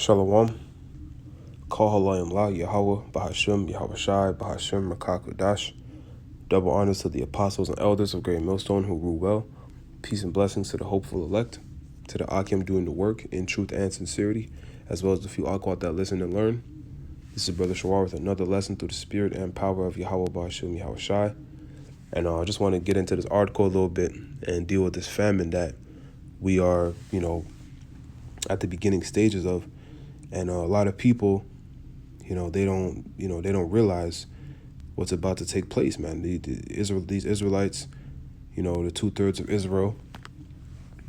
Shalom. Kahalayim La Yahweh, Bahashim, Yahweh Shai, Bahashim, Makakudash. Double honors to the apostles and elders of Great Millstone who rule well. Peace and blessings to the hopeful elect, to the Akim doing the work in truth and sincerity, as well as the few Akwat that listen and learn. This is Brother Shawar with another lesson through the spirit and power of Yahweh, Bahashim, Yahweh Shai. And I just want to get into this article a little bit and deal with this famine that we are, at the beginning stages of. And a lot of people, they don't realize what's about to take place, man. These Israelites, the 2/3 of Israel,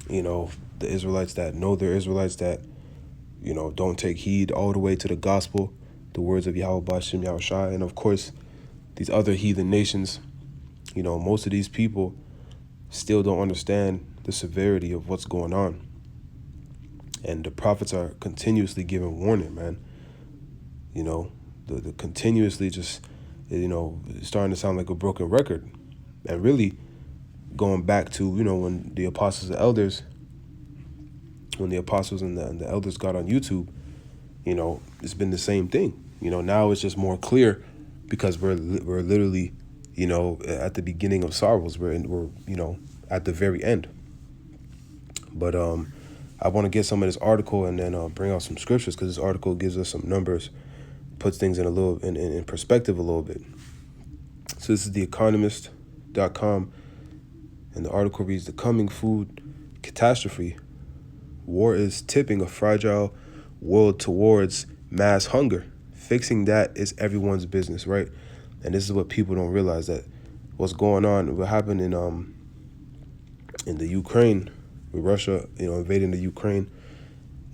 the Israelites that know they're Israelites that, don't take heed all the way to the gospel, the words of Yahweh Bashim Yahweh Shai. And of course, these other heathen nations, most of these people still don't understand the severity of what's going on. And the prophets are continuously giving warning, man. The continuously just, starting to sound like a broken record. And really going back to, when the apostles and elders, when the apostles and the elders got on YouTube, it's been the same thing. Now it's just more clear because we're literally, at the beginning of sorrows. We're at the very end. But I want to get some of this article and then bring out some scriptures because this article gives us some numbers, puts things in perspective a little bit. So this is theeconomist.com, and the article reads, "The coming food catastrophe. War is tipping a fragile world towards mass hunger. Fixing that is everyone's business," right? And this is what people don't realize, that what's going on, what happened in the Ukraine, with Russia, invading the Ukraine,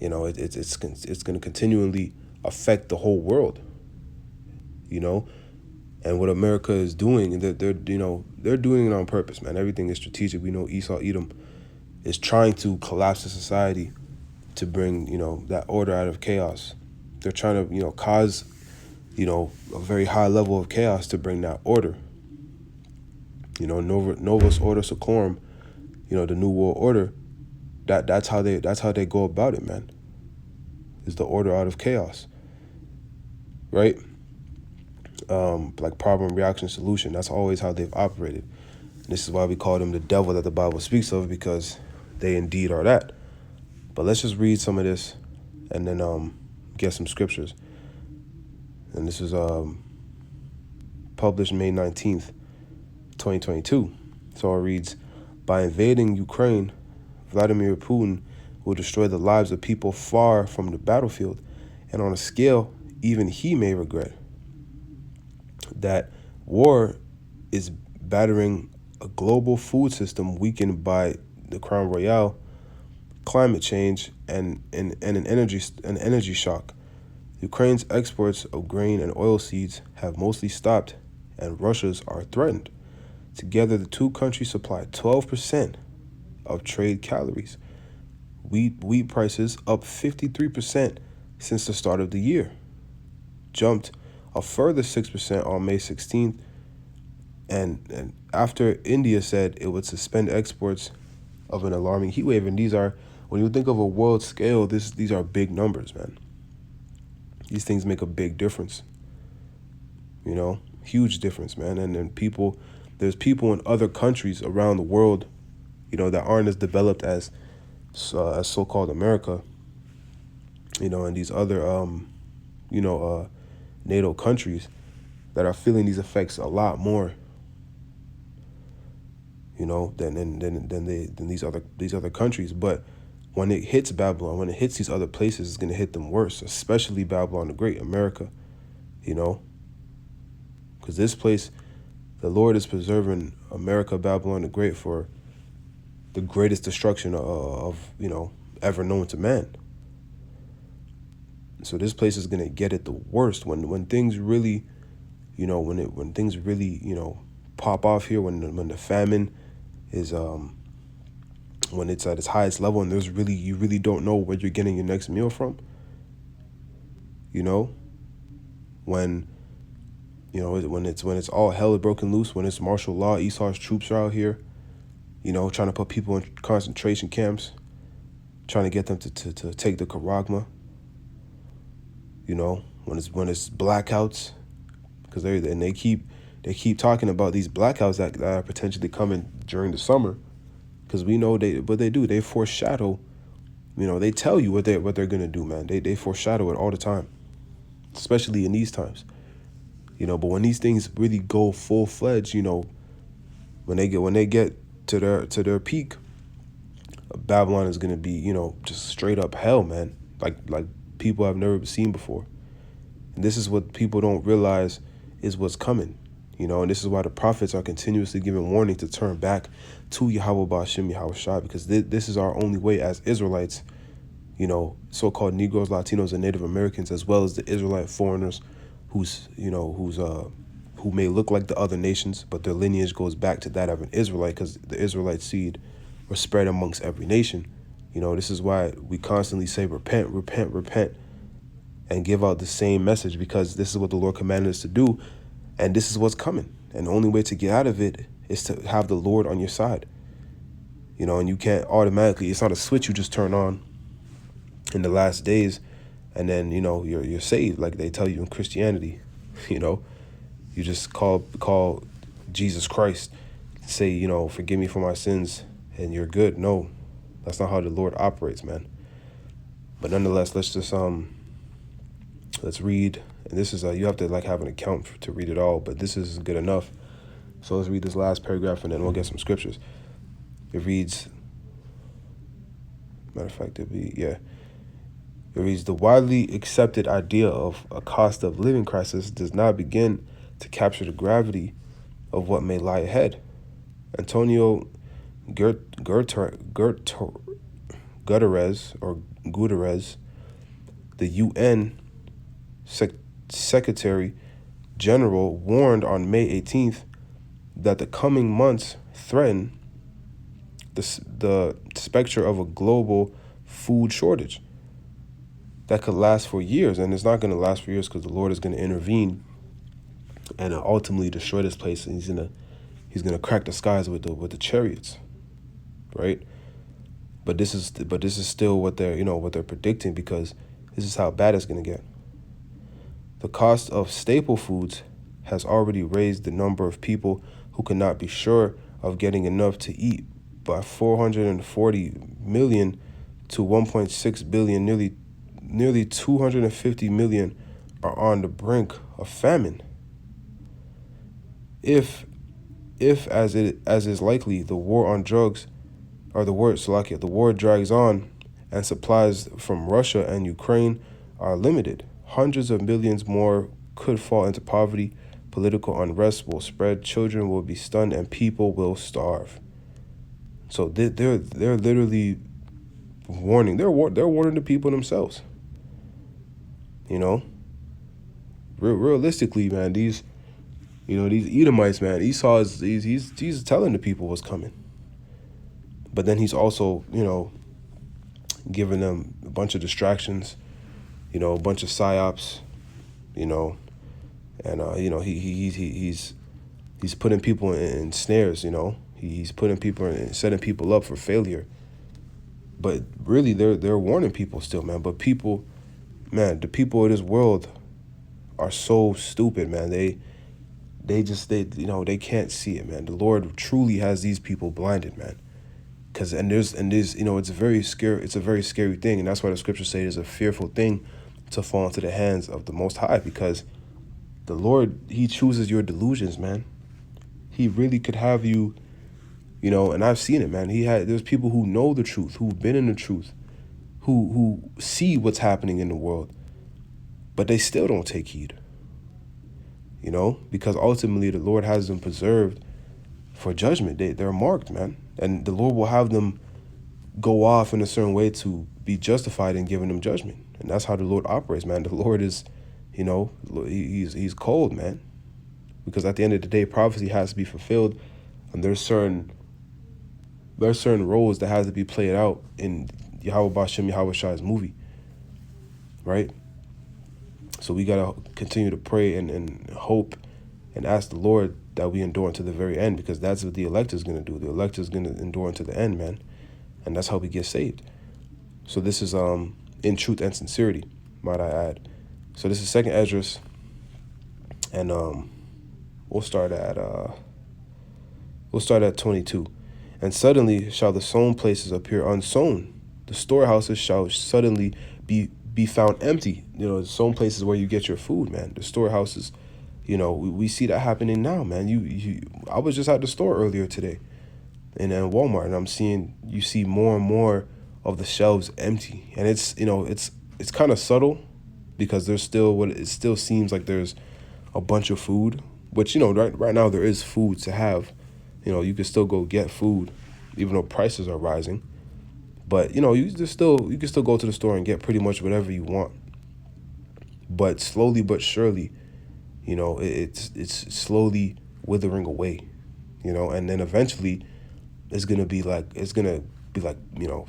it's going to continually affect the whole world, and what America is doing, they're doing it on purpose, man. Everything is strategic. We know Esau, Edom is trying to collapse the society to bring, that order out of chaos. They're trying to, cause, a very high level of chaos to bring that order. Novus Order Seclorum, the New World Order. That's how they go about it, man. Is the order out of chaos, right? Like problem, reaction, solution. That's always how they've operated. And this is why we call them the devil that the Bible speaks of, because they indeed are that. But let's just read some of this and then get some scriptures. And this is published May 19th, 2022. So it reads, "By invading Ukraine, Vladimir Putin will destroy the lives of people far from the battlefield, and on a scale even he may regret. That war is battering a global food system weakened by the Crown Royale, climate change, and an energy shock. Ukraine's exports of grain and oilseeds have mostly stopped, and Russia's are threatened. Together, the two countries supply 12% of trade calories. Wheat prices up 53% since the start of the year. Jumped a further 6% on May 16th. And after India said it would suspend exports of an alarming heat wave. And these are, when you think of a world scale, these are big numbers, man. These things make a big difference. Huge difference, man. And then there's people in other countries around the world, that aren't as developed as so-called America, and these other, NATO countries that are feeling these effects a lot more, than these other countries. But when it hits Babylon, when it hits these other places, it's going to hit them worse, especially Babylon the Great, America, because this place, the Lord is preserving America, Babylon the Great, for the greatest destruction of ever known to man. So this place is gonna get it the worst when things really, when things really pop off here. When the famine is when it's at its highest level, and you really don't know where you're getting your next meal from. When it's all hell broken loose, when it's martial law, Esau's troops are out here, trying to put people in concentration camps, trying to get them to take the charagma, You know, when it's blackouts, because they keep talking about these blackouts that are potentially coming during the summer, because we know they foreshadow. You know, they tell you what they're gonna do, man. They foreshadow it all the time, especially in these times. You know, but when these things really go full fledged, you know, when they get to their peak, Babylon is gonna be, you know, just straight up hell, man. Like people have never seen before. And this is what people don't realize is what's coming. You know, and this is why the prophets are continuously giving warning to turn back to Yahweh Ba'ashem Yahweh Shai, because this is our only way as Israelites, you know, so-called Negros, Latinos, and Native Americans, as well as the Israelite foreigners who may look like the other nations, but their lineage goes back to that of an Israelite, because the Israelite seed were spread amongst every nation. You know, this is why we constantly say repent, repent, repent, and give out the same message, because this is what the Lord commanded us to do. And this is what's coming. And the only way to get out of it is to have the Lord on your side. You know, and you can't automatically, it's not a switch you just turn on in the last days and then, you know, you're saved like they tell you in Christianity. You know, you just call Jesus Christ, say, you know, forgive me for my sins and you're good. No, that's not how the Lord operates, man. But nonetheless, let's just let's read. And this is you have to like have an account to read it all, but this is good enough. So let's read this last paragraph and then we'll get some scriptures. It reads, matter of fact, it reads, the widely accepted idea of a cost of living crisis does not begin to capture the gravity of what may lie ahead. Antonio Guterres, the UN Secretary General, warned on May 18th that the coming months threaten the specter of a global food shortage that could last for years. And it's not going to last for years because the Lord is going to intervene and ultimately destroy this place. And he's gonna crack the skies with the chariots, right? But this is still what they're predicting, because this is how bad it's going to get. The cost of staple foods has already raised the number of people who cannot be sure of getting enough to eat by 440 million to 1.6 billion. Nearly 250 million are on the brink of famine. If as is likely, the war on drugs, or the war drags on, and supplies from Russia and Ukraine are limited, hundreds of millions more could fall into poverty. Political unrest will spread. Children will be stunned, and people will starve. So they're literally warning. They're warning the people themselves. You know, realistically, man, these Edomites, man, Esau is he's telling the people what's coming. But then he's also, you know, giving them a bunch of distractions, you know, a bunch of psyops, you know, and you know, he's putting people in snares, you know. He's putting people and setting people up for failure. But really, they're warning people still, man. But people, man, the people of this world are so stupid, man. They can't see it, man. The Lord truly has these people blinded, man. There's you know, it's a very scary thing, and that's why the scriptures say it's a fearful thing to fall into the hands of the Most High, because the Lord, he chooses your delusions, man. He really could have you, you know, and I've seen it, man. There's people who know the truth, who've been in the truth, who see what's happening in the world, but they still don't take heed. You know, because ultimately the Lord has them preserved for judgment. They're marked, man. And the Lord will have them go off in a certain way to be justified in giving them judgment. And that's how the Lord operates, man. The Lord is, you know, he's cold, man. Because at the end of the day, prophecy has to be fulfilled. And there's certain roles that has to be played out in Yahweh Ba'ashem Yahweh Shai's movie. Right? So we got to continue to pray and hope and ask the Lord that we endure unto the very end, because that's what the elect is going to do. The elect is going to endure unto the end, man. And that's how we get saved. So this is in truth and sincerity, might I add. So this is second Esdras, and we'll start at 22. And suddenly shall the sown places appear unsown. The storehouses shall suddenly be found empty. The sown places where you get your food, man. The storehouses, we see that happening now, man. I was just at the store earlier today, and then Walmart, and you see more and more of the shelves empty, and it's kind of subtle, because there's still it still seems like there's a bunch of food, which right now there is food to have. You can still go get food, even though prices are rising. But you can still go to the store and get pretty much whatever you want. But slowly but surely, it's slowly withering away, and then eventually it's gonna be like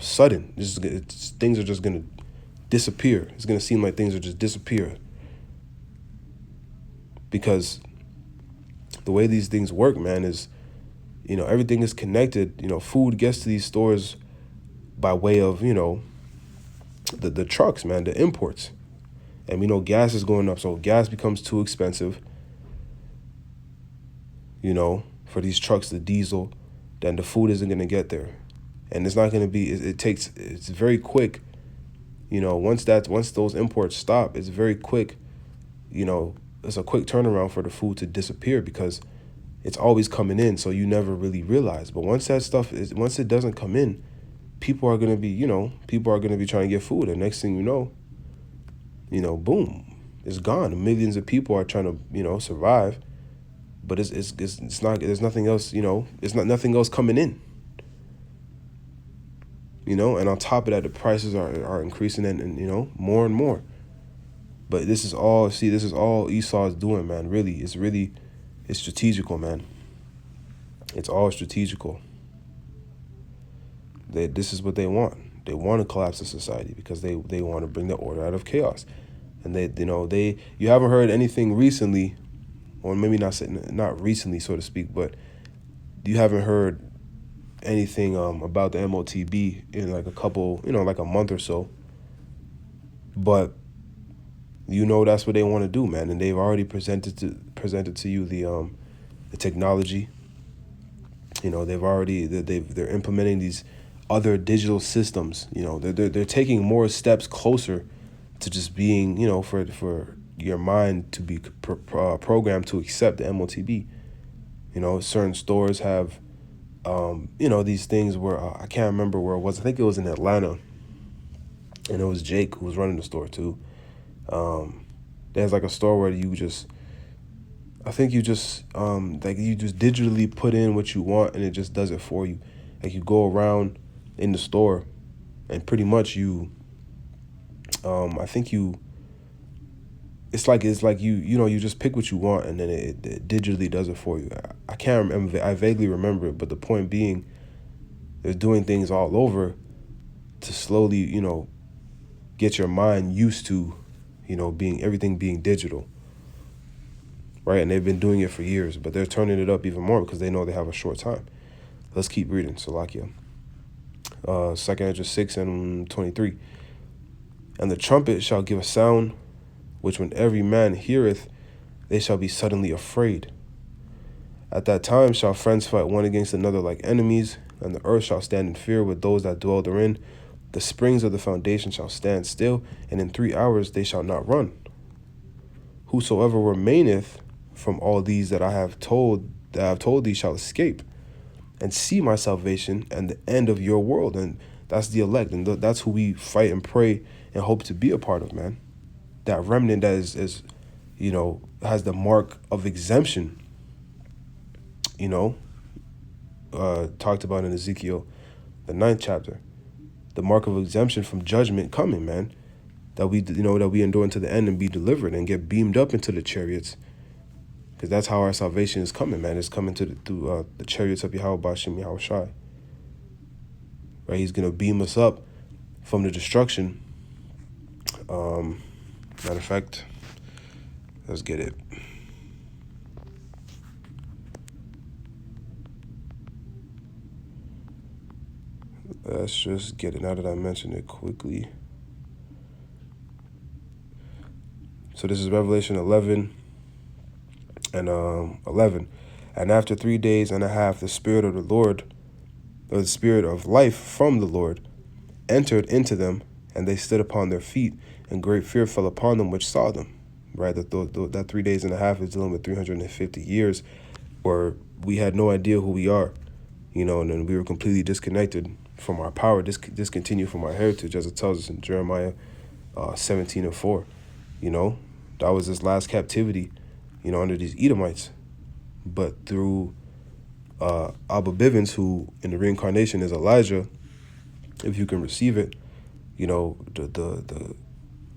sudden. Things are just gonna disappear. It's gonna seem like things are just disappear, because the way these things work, man, is everything is connected. Food gets to these stores by way of the trucks, man, the imports. And we know gas is going up, so gas becomes too expensive, for these trucks, the diesel, then the food isn't going to get there. And it's not going to be, it's very quick, once those imports stop, it's very quick, it's a quick turnaround for the food to disappear, because it's always coming in, so you never really realize. But once it doesn't come in, people are going to be trying to get food. And next thing you know, boom, it's gone. Millions of people are trying to, survive, but it's not, there's nothing else, it's not nothing else coming in, and on top of that, the prices are increasing and more and more. But this is all Esau is doing, man. It's strategical, man. It's all strategical. This is what they want. They want to collapse the society, because they want to bring the order out of chaos. And you haven't heard anything recently, or maybe not recently, so to speak, but you haven't heard anything about the MOTB in like a couple, like a month or so. But that's what they want to do, man. And they've already presented to you the technology. They're implementing these other digital systems. They're taking more steps closer to just being, for your mind to be programmed to accept the MOTB. Certain stores have, these things where I can't remember where it was. I think it was in Atlanta, and it was Jake who was running the store too. There's like a store where you just digitally put in what you want, and it just does it for you. Like, you go around in the store, and pretty much it's like you just pick what you want, and then it digitally does it for you. I can't remember. I vaguely remember it, but the point being, they're doing things all over to slowly, get your mind used to, everything being digital, right? And they've been doing it for years, but they're turning it up even more because they know they have a short time. Let's keep reading. Salakia. 2 Esdras 6 and 23. And the trumpet shall give a sound, which when every man heareth, they shall be suddenly afraid. At that time shall friends fight one against another like enemies, and the earth shall stand in fear with those that dwell therein. The springs of the foundation shall stand still, and in 3 hours they shall not run. Whosoever remaineth from all these that I have told thee shall escape, and see my salvation and the end of your world. And that's the elect, and that's who we fight and pray and hope to be a part of, man. That remnant that is has the mark of exemption, talked about in Ezekiel, the 9th chapter. The mark of exemption from judgment coming, man. That we endure unto the end and be delivered and get beamed up into the chariots. Because that's how our salvation is coming, man. It's coming through the chariots of Yahweh Bashem Yahweh Shai. Right? He's going to beam us up from the destruction. Matter of fact, let's get it. Let's just get it now that I mentioned it quickly. So this is Revelation 11 and 11. And after 3 days and a half, the Spirit of the Lord, or the Spirit of life from the Lord, entered into them, and they stood upon their feet, and great fear fell upon them which saw them. Right, that 3 days and a half is dealing with 350 years, where we had no idea who we are, and then we were completely disconnected from our power, discontinued from our heritage, as it tells us in Jeremiah 17:4. That was this last captivity, under these Edomites. But through Abba Bivens, who in the reincarnation is Elijah, if you can receive it, the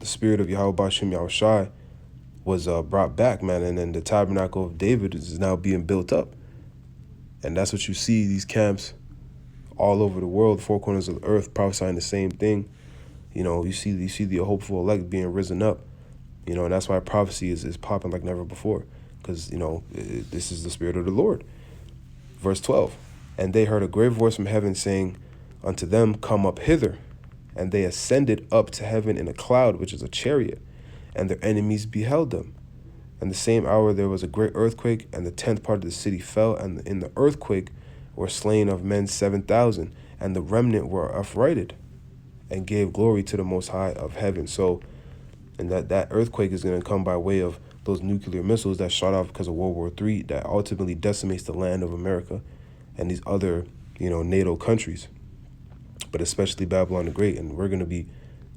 spirit of Yahweh Bashim Yahushai was brought back, man, and then the tabernacle of David is now being built up. And that's what you see, these camps all over the world, four corners of the earth, prophesying the same thing. You see the hopeful elect being risen up, and that's why prophecy is popping like never before, because, this is the Spirit of the Lord. Verse 12, and they heard a great voice from heaven saying unto them, come up hither. And they ascended up to heaven in a cloud, which is a chariot, and their enemies beheld them. And the same hour there was a great earthquake, and the 10th part of the city fell, and in the earthquake were slain of men 7,000, and the remnant were affrighted, and gave glory to the Most High of heaven. So, and that earthquake is going to come by way of those nuclear missiles that shot off because of World War III, that ultimately decimates the land of America and these other, NATO countries, but especially Babylon the Great. And we're going to be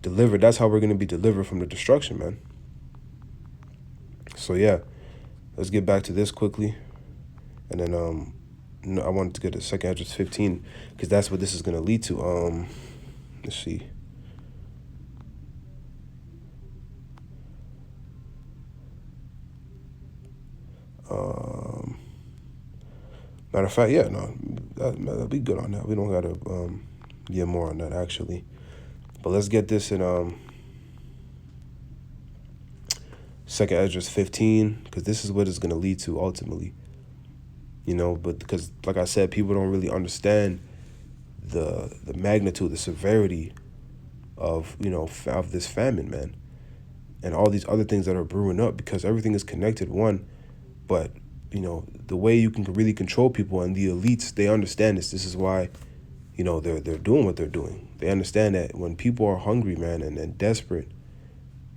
delivered. That's how we're going to be delivered from the destruction, man. So yeah, let's get back to this quickly. And then I wanted to get to 2 Esdras 15, because that's what this is going to lead to. Let's see. Matter of fact, yeah, no, that'll be good on that. We don't got to get more on that, actually. But let's get this in 2 Esdras 15, because this is what it's going to lead to ultimately. But because, like I said, people don't really understand the magnitude, the severity of, of this famine, man. And all these other things that are brewing up, because everything is connected, one. But, the way you can really control people, and the elites, they understand this. This is why, they're doing what they're doing. They understand that when people are hungry, man, and desperate,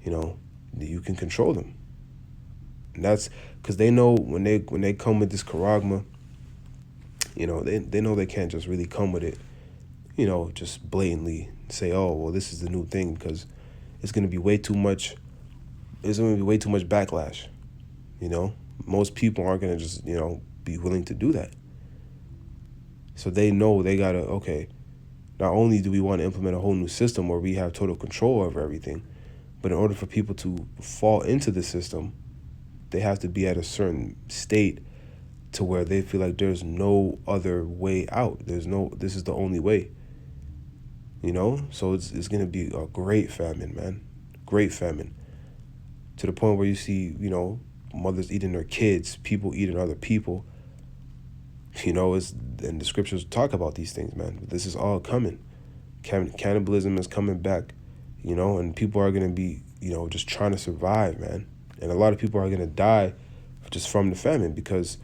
you can control them. And that's because they know when they come with this charagma, they know they can't just really come with it, just blatantly say, oh, well, this is the new thing, because it's going to be way too much. There's going to be way too much backlash. Most people aren't going to just, be willing to do that. So they know they got to, okay, not only do we want to implement a whole new system where we have total control over everything, but in order for people to fall into the system, they have to be at a certain state to where they feel like there's no other way out. This is the only way, So it's going to be a great famine, man. Great famine. To the point where you see, mothers eating their kids, people eating other people. And the scriptures talk about these things, man. This is all coming. Cannibalism is coming back, and people are going to be, just trying to survive, man. And a lot of people are going to die just from the famine, because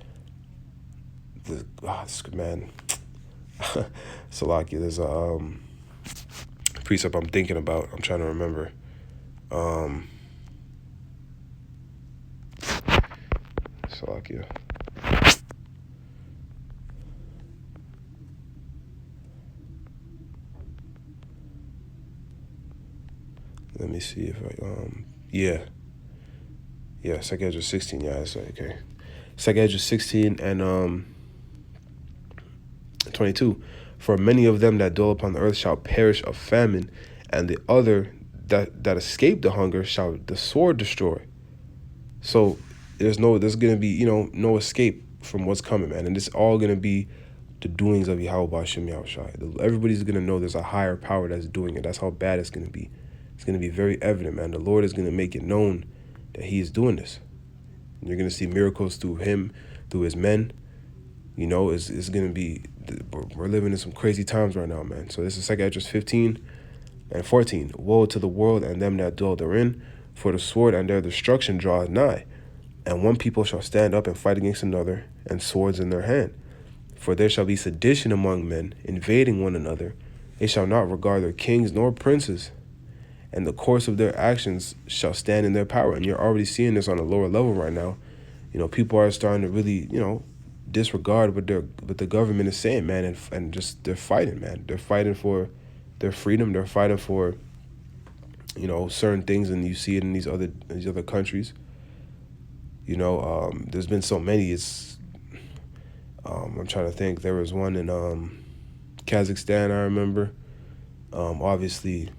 man, Salakia, there's a precept I'm thinking about. I'm trying to remember. Salakia. Let me see if I, yeah, 2 Esdras 16, yeah, that's okay. 2 Esdras 16 and 22. For many of them that dwell upon the earth shall perish of famine, and the other that escape the hunger shall the sword destroy. So there's going to be, no escape from what's coming, man. And it's all going to be the doings of Yahweh Bashim Yahushai. Everybody's going to know there's a higher power that's doing it. That's how bad it's going to be. It's going to be very evident, man. The Lord is going to make it known that he is doing this. And you're going to see miracles through him, through his men. It's going to be, we're living in some crazy times right now, man. So this is 2 Esdras 15 and 14. Woe to the world and them that dwell therein, For the sword and their destruction draweth nigh. And one people shall stand up and fight against another, and swords in their hand. For there shall be sedition among men, invading one another. They shall not regard their kings nor princes, and the course of their actions shall stand in their power. And you're already seeing this on a lower level right now. People are starting to really, disregard what the government is saying, man, and just they're fighting, man. They're fighting for their freedom. They're fighting for, certain things, and you see it in these other countries. There's been so many. It's I'm trying to think. There was one in Kazakhstan, I remember. Obviously,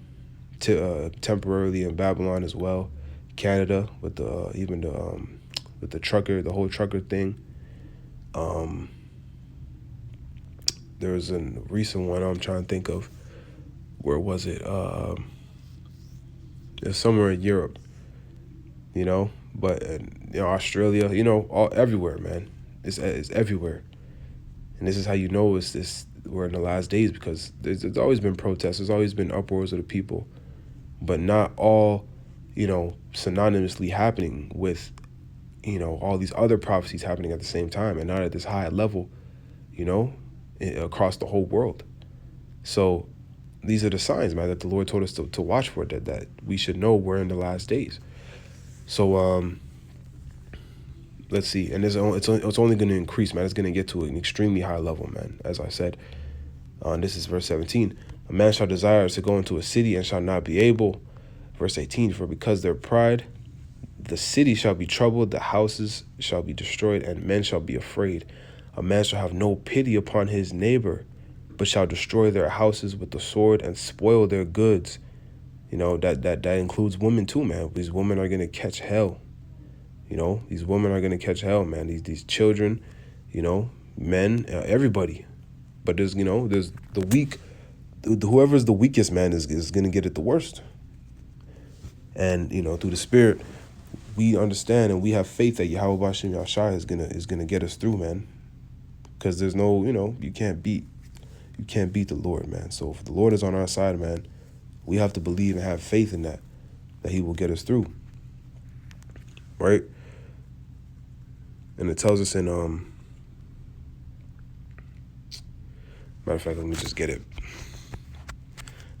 temporarily in Babylon as well. Canada with the trucker, the whole trucker thing. There was a recent one I'm trying to think of. Where was it? It's somewhere in Europe. But Australia. Everywhere, man. It's everywhere. And this is how you know we're in the last days, because there's always been protests. There's always been uproars of the people, but not all, synonymously happening with, all these other prophecies happening at the same time, and not at this high level, across the whole world. So these are the signs, man, that the Lord told us to watch for, that we should know we're in the last days. So let's see, and it's only going to increase, man. It's going to get to an extremely high level, man. As I said, this is verse 17. A man shall desire to go into a city and shall not be able. Verse 18, for because their pride, the city shall be troubled, the houses shall be destroyed, and men shall be afraid. A man shall have no pity upon his neighbor, but shall destroy their houses with the sword and spoil their goods. That includes women too, man. These women are going to catch hell. These women are going to catch hell, man. These children, men, everybody. But there's the weak. Whoever's the weakest, man, is going to get it the worst. And, through the Spirit, we understand and we have faith that Yahweh Bashem Yahshai is gonna get us through, man. Because there's no, you can't beat the Lord, man. So if the Lord is on our side, man, we have to believe and have faith in that he will get us through. Right? And it tells us in matter of fact, let me just get it.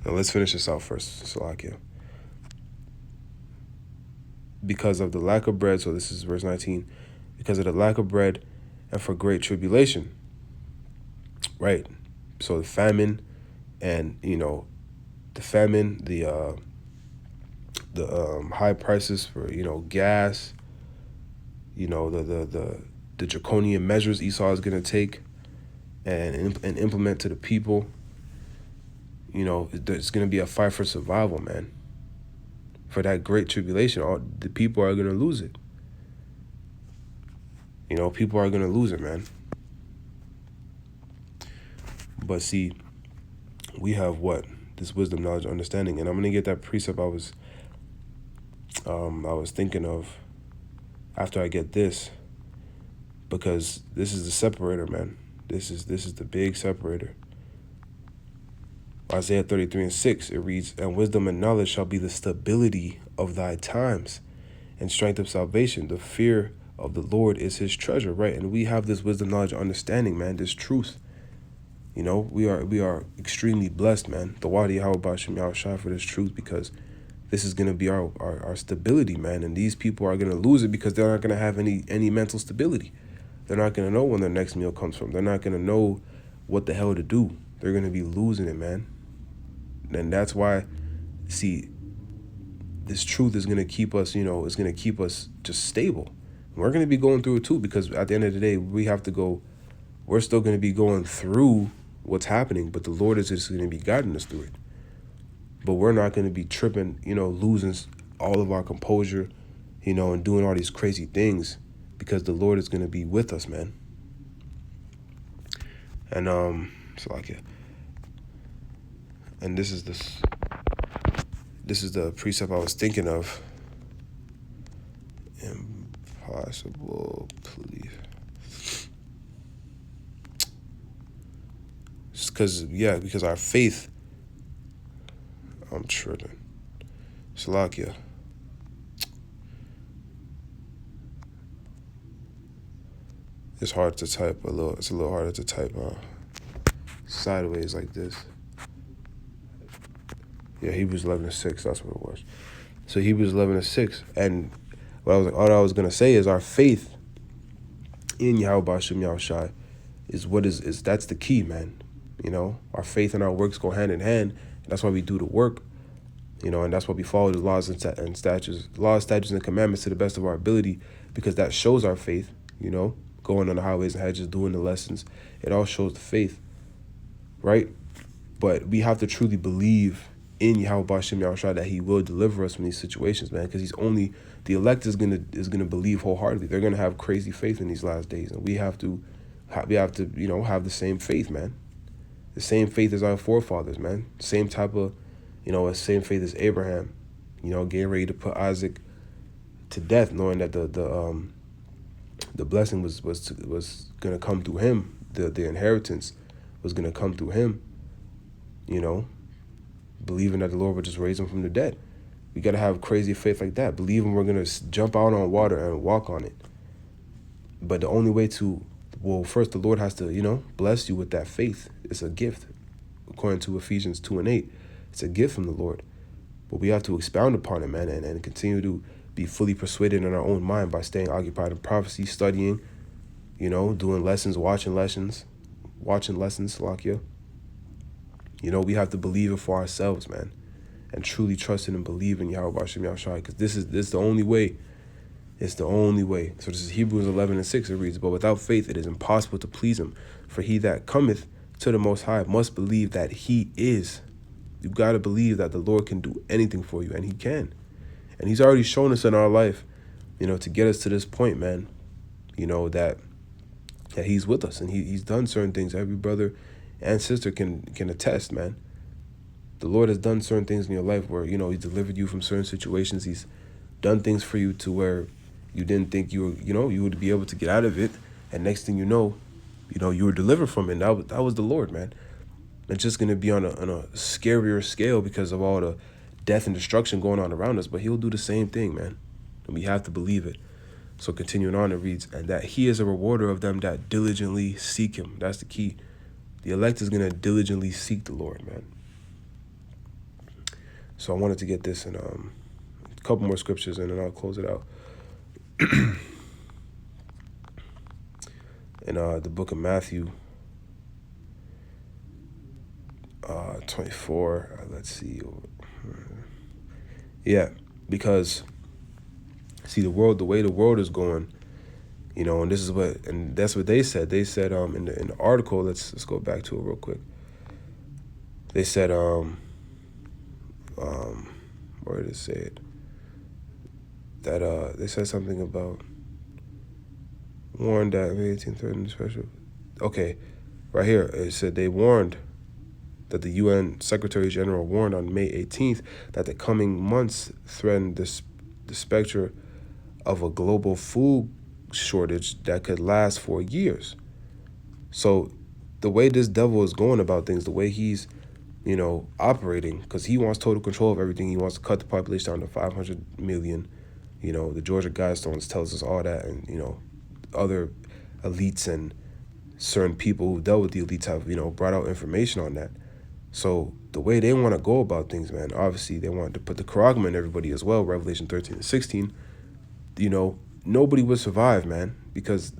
Now let's finish this out first, Salakia. Because of the lack of bread, so this is verse 19, because of the lack of bread and for great tribulation. Right? So the famine and, the famine, the high prices for, gas, the draconian measures Esau is going to take and implement to the people. There's going to be a fight for survival, man. For that great tribulation, all the people are going to lose it. People are going to lose it, man. But see, we have what? This wisdom, knowledge, understanding. And I'm going to get that precept I was thinking of after I get this, because this is the separator, man. This is the big separator. Isaiah 33:6, it reads, and wisdom and knowledge shall be the stability of thy times, and strength of salvation. The fear of the Lord is his treasure, right? And we have this wisdom, knowledge, understanding, man, this truth. We are extremely blessed, man. The Wadi Yahweh Bashem Yahushua for this truth, because this is going to be our stability, man. And these people are going to lose it because they're not going to have any mental stability. They're not going to know when their next meal comes from. They're not going to know what the hell to do. They're going to be losing it, man. And that's why, see, this truth is going to keep us, it's going to keep us just stable. And we're going to be going through it too, because at the end of the day, we're still going to be going through what's happening, but the Lord is just going to be guiding us through it. But we're not going to be tripping, losing all of our composure, and doing all these crazy things, because the Lord is going to be with us, man. And, so like it. And this is the precept I was thinking of. Impossible, please. Because our faith, I'm tripping. Salakia. It's hard to type a little. It's a little harder to type sideways like this. Yeah, Hebrews 11:6. That's what it was. So Hebrews 11:6, and all I was gonna say is our faith in Yahweh B'Shem Yahushai is that's the key, man. You know, our faith and our works go hand in hand. And that's why we do the work. You know, and that's why we follow the laws and statutes, and commandments to the best of our ability, because that shows our faith. You know, going on the highways and hedges, doing the lessons, it all shows the faith, right? But we have to truly believe in Yahweh B'Shem Yahushua that He will deliver us from these situations, man. Because the elect is gonna believe wholeheartedly. They're gonna have crazy faith in these last days, and we have to have the same faith, man. The same faith as our forefathers, man. Same type of, same faith as Abraham. Getting ready to put Isaac to death, knowing that the blessing was gonna come through him. The inheritance was gonna come through him. Believing that the Lord would just raise him from the dead. We got to have crazy faith like that. Believing we're going to jump out on water and walk on it. But the only way first the Lord has to, bless you with that faith. It's a gift. According to Ephesians 2:8, it's a gift from the Lord. But we have to expound upon it, man, and continue to be fully persuaded in our own mind by staying occupied in prophecy, studying, doing lessons, watching lessons, Salakia. We have to believe it for ourselves, man, and truly trust in and believe in Yahweh B'Shem Yahushua, because this is the only way. It's the only way. So this is Hebrews 11:6. It reads, "But without faith it is impossible to please Him. For he that cometh to the Most High must believe that He is." You got to believe that the Lord can do anything for you, and He can. And He's already shown us in our life, to get us to this point, man, that He's with us, and He's done certain things. Every brother and sister can attest, man. The Lord has done certain things in your life where, He's delivered you from certain situations. He's done things for you to where you didn't think you would be able to get out of it. And next thing you know, you were delivered from it. And that was the Lord, man. It's just going to be on a scarier scale because of all the death and destruction going on around us. But He'll do the same thing, man. And we have to believe it. So continuing on, it reads, "And that He is a rewarder of them that diligently seek Him." That's the key. The elect is going to diligently seek the Lord, man. So I wanted to get this in a couple more scriptures, and then I'll close it out. In the book of Matthew 24, let's see. Yeah, because, see, the way the world is going, and that's what they said. They said in the article, let's go back to it real quick. They said where did it say it? That they said something about warned that May 18th special. Okay, right here it said they warned that the UN Secretary General warned on May 18th that the coming months threaten the specter of a global food shortage that could last for years. So the way this devil is going about things, the way he's operating, because he wants total control of everything. He wants to cut the population down to 500 million. The Georgia Guidestones tells us all that, and other elites and certain people who dealt with the elites have brought out information on that. So the way they want to go about things, man, obviously they want to put the charagma in everybody as well. Revelation 13:16. Nobody would survive, man, because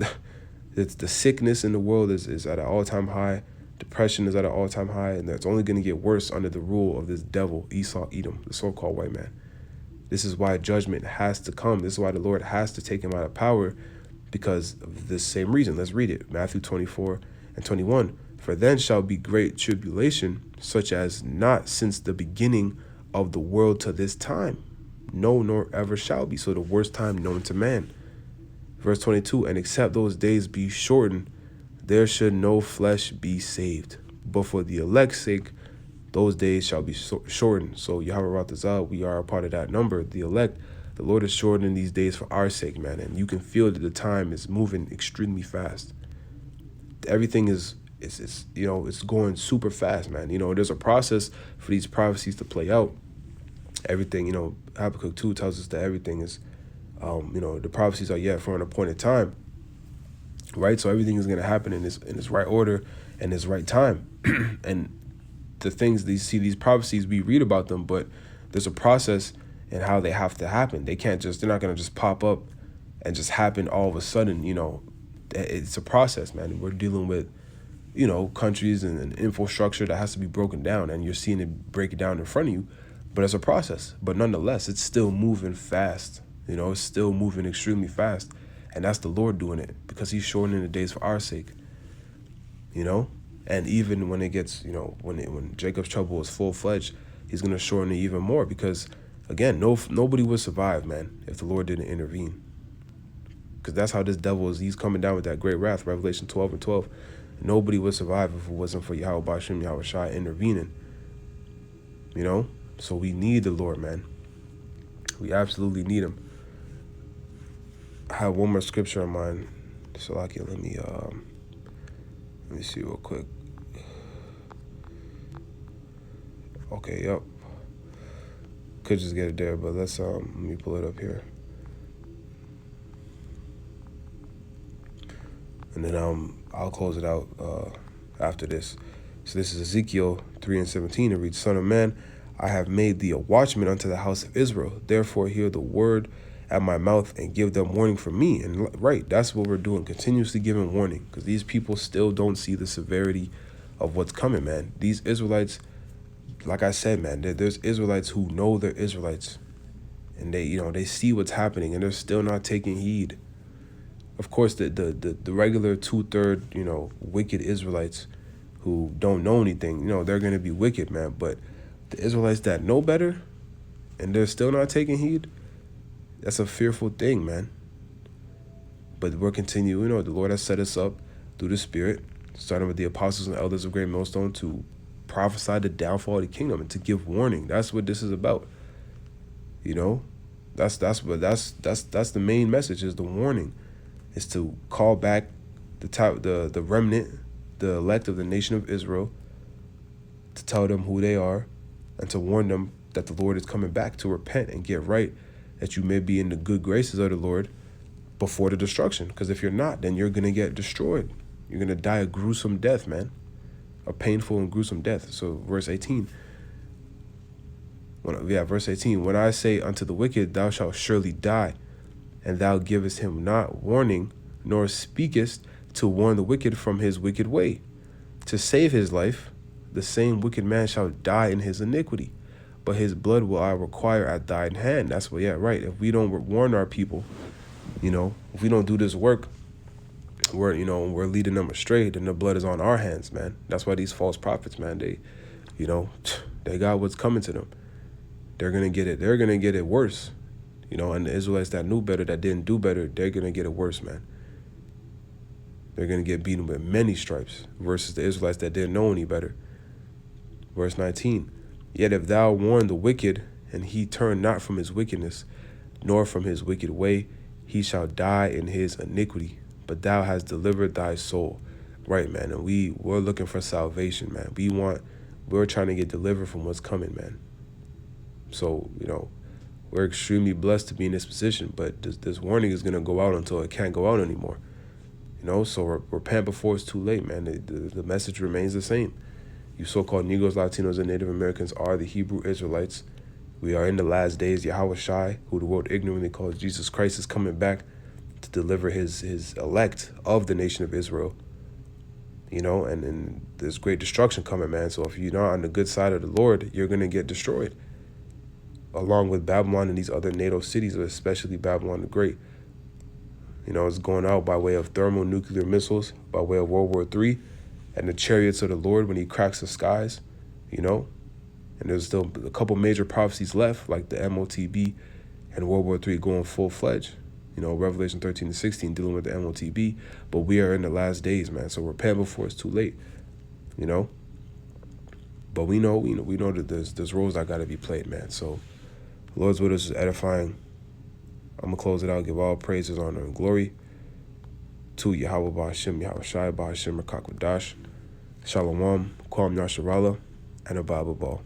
the sickness in the world is at an all-time high. Depression is at an all-time high, and it's only going to get worse under the rule of this devil, Esau, Edom, the so-called white man. This is why judgment has to come. This is why the Lord has to take him out of power, because of this same reason. Let's read it. Matthew 24:21. "For then shall be great tribulation, such as not since the beginning of the world to this time. No, nor ever shall be." So the worst time known to man. Verse 22, "And except those days be shortened, there should no flesh be saved. But for the elect's sake, those days shall be shortened." So Yahweh Ratazah, we are a part of that number. The elect, the Lord is shortening these days for our sake, man. And you can feel that the time is moving extremely fast. Everything it's going super fast, man. There's a process for these prophecies to play out. Everything, Habakkuk 2 tells us that everything is, the prophecies are yet for an appointed time. right? So everything is going to happen in its right order and its right time. And the things, these prophecies, we read about them, but there's a process in how they have to happen. They're not going to just pop up and just happen all of a sudden. It's a process, man. We're dealing with, countries and infrastructure that has to be broken down, and you're seeing it break it down in front of you, but it's a process. But nonetheless, it's still moving fast. It's still moving extremely fast. And that's the Lord doing it, because he's shortening the days for our sake. And even when it gets, when Jacob's trouble is full-fledged, he's going to shorten it even more, because, again, nobody would survive, man, if the Lord didn't intervene. Because that's how this devil is. He's coming down with that great wrath, Revelation 12:12. Nobody would survive if it wasn't for Yahweh Ba'ashem, Yahweh Shai intervening. So we need the Lord, man. We absolutely need him. I have one more scripture in mind. So, let me see real quick. Okay, yep. Could just get it there, but let me pull it up here. And then I'll close it out after this. So this is Ezekiel 3:17. It reads, Son of man, I have made thee a watchman unto the house of Israel. Therefore hear the word at my mouth and give them warning from me. And right, that's what we're doing, continuously giving warning, because these people still don't see the severity of what's coming, man. These Israelites, like I said, man, there's Israelites who know they're Israelites, and they see what's happening, and they're still not taking heed. Of course, the regular 2/3, wicked Israelites who don't know anything, they're going to be wicked, man. But the Israelites that know better and they're still not taking heed, that's a fearful thing, man. But we're continuing. The Lord has set us up through the Spirit, starting with the apostles and elders of Great Millstone, to prophesy the downfall of the kingdom and to give warning. That's what this is about. That's the main message, is the warning, is to call back the remnant, the elect of the nation of Israel, to tell them who they are, and to warn them that the Lord is coming back, to repent and get right, that you may be in the good graces of the Lord before the destruction. Because if you're not, then you're going to get destroyed. You're going to die a gruesome death, man. A painful and gruesome death. So verse 18. Verse 18. When I say unto the wicked, thou shalt surely die, and thou givest him not warning, nor speakest to warn the wicked from his wicked way, to save his life, the same wicked man shall die in his iniquity, but his blood will I require at thine hand. That's what, right. If we don't warn our people, if we don't do this work, we're leading them astray, then the blood is on our hands, man. That's why these false prophets, man, they got what's coming to them. They're going to get it. They're going to get it worse. And the Israelites that knew better, that didn't do better, they're going to get it worse, man. They're going to get beaten with many stripes versus the Israelites that didn't know any better. Verse 19, yet if thou warn the wicked, and he turn not from his wickedness, nor from his wicked way, he shall die in his iniquity, but thou hast delivered thy soul. Right, man, and we're looking for salvation, man. We're trying to get delivered from what's coming, man. So, we're extremely blessed to be in this position, but this warning is going to go out until it can't go out anymore. So repent before it's too late, man. The message remains the same. You so-called Negros, Latinos, and Native Americans are the Hebrew Israelites. We are in the last days. Yahweh Shai, who the world ignorantly calls Jesus Christ, is coming back to deliver his elect of the nation of Israel. And there's great destruction coming, man. So if you're not on the good side of the Lord, you're going to get destroyed, along with Babylon and these other NATO cities, especially Babylon the Great. It's going out by way of thermonuclear missiles, by way of World War III, and the chariots of the Lord when he cracks the skies, And there's still a couple major prophecies left, like the MOTB and World War III going full-fledged. Revelation 13-16 dealing with the MOTB. But we are in the last days, man. So repent before it's too late, But we know that there's roles that got to be played, man. So the Lord's with us is edifying. I'm going to close it out. Give all praises, honor, and glory to Yahweh Ba'ashem, Yahweh Shai, Ba'ashem, Rakakwadash, Shalom, Kwam Yasharala, and a Bible Ball.